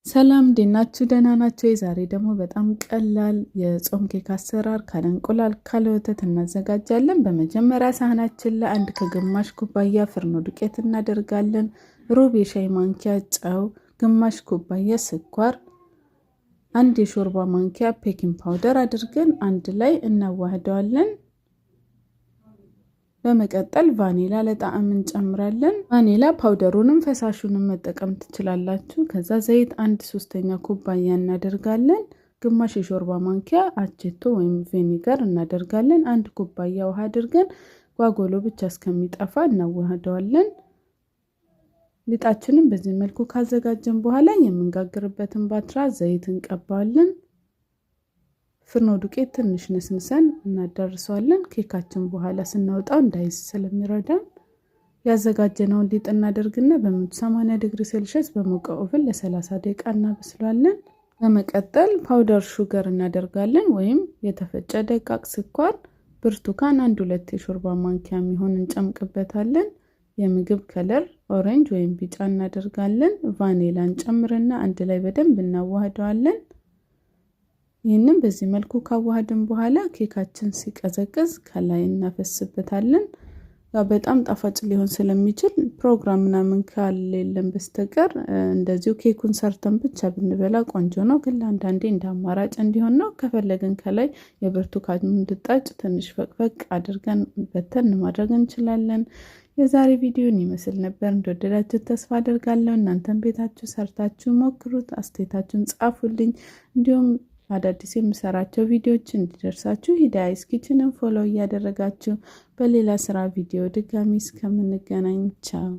ሰላም እንዴናችሁ ደህና ናችሁ? ዛሬ ደግሞ በጣም ቀላል የጾም ኬክ አሰራር ካለ እንቁላል ካለ ወተት እናዘጋጃለን። በመጀመሪያ ሳህናችን ላይ አንድ ከግማሽ ኩባያ ፍርኖ ዱቄት እናደርጋለን። ሩብ የሻይ ማንኪያ ጨው፣ ግማሽ ኩባያ ስኳር፣ አንድ የሾርባ ማንኪያ ቤኪንግ ፓውደር አድርገን አንድ ላይ እናዋህደዋለን። በመቀጠል ቫኒላ ለጣዕም እንጨምራለን። ቫኒላ ፓውደሩንም ፈሳሹንም መጠቀም ትችላላችሁ። ከዛ ዘይት 1/3 ኩባያ እናደርጋለን። ግማሽ የሾርባ ማንኪያ አቼቶ ወይም ቪኒገር እናደርጋለን። 1 ኩባያ ውሃ አድርገን ጓጎሎ ብቻ እስከሚጠፋ እናዋህደዋለን። ሊጣችንን በዚህ መልኩ ካዘጋጀን በኋላ የምንጋግርበትን ባትራ ዘይት እንቀባለን። ፍርኖ ዱቄት ትንሽ ነስንሰን እናዳርሰዋለን። ኬካችን በኋላ ስናወጣው እንዳይዝ ስለሚረዳን ያዘጋጀነውን ሊጥ እናደርግና በ180 ዲግሪ ሴልሺየስ በሞቀ ኦቨን ለ30 ደቂቃ እናበስላለን። በመቀጠል ፓውደር ሹገር እናደርጋለን ወይም የተፈጨ ደቃቅ ስኳር፣ ብርቱካን 1-2 የሾርባ ማንኪያ የሚሆን እንጨምቅበታለን። የምግብ ከለር ኦሬንጅ ወይም ቢጫ እናደርጋለን። ቫኒላ እንጨምርና አንድ ላይ በደንብ እናዋህደዋለን። ይህንን በዚህ መልኩ ካዋሃድን በኋላ ኬካችን ሲቀዘቅዝ ከላይ እናፈስበታለን። ያው በጣም ጣፋጭ ሊሆን ስለሚችል ፕሮግራም ምናምን ካሌለን በስተቀር እንደዚሁ ኬኩን ሰርተን ብቻ ብንበላ ቆንጆ ነው። ግን አንዳንዴ እንደ አማራጭ እንዲሆን ነው። ከፈለግን ከላይ የብርቱካን እንድጣጭ ትንሽ ፈቅፈቅ አድርገን በተን ማድረግ እንችላለን። የዛሬ ቪዲዮን ይመስል ነበር። እንደወደዳችሁ ተስፋ አደርጋለሁ። እናንተም ቤታችሁ ሰርታችሁ ሞክሩት፣ አስተያየታችሁን ጻፉልኝ። እንዲሁም አዳዲስ የምሰራቸው ቪዲዮዎች እንዲደርሳችሁ ሂዳያስ ኪችንን ፎሎ እያደረጋችሁ በሌላ ስራ ቪዲዮ ድጋሚ እስከምንገናኝ ቻው።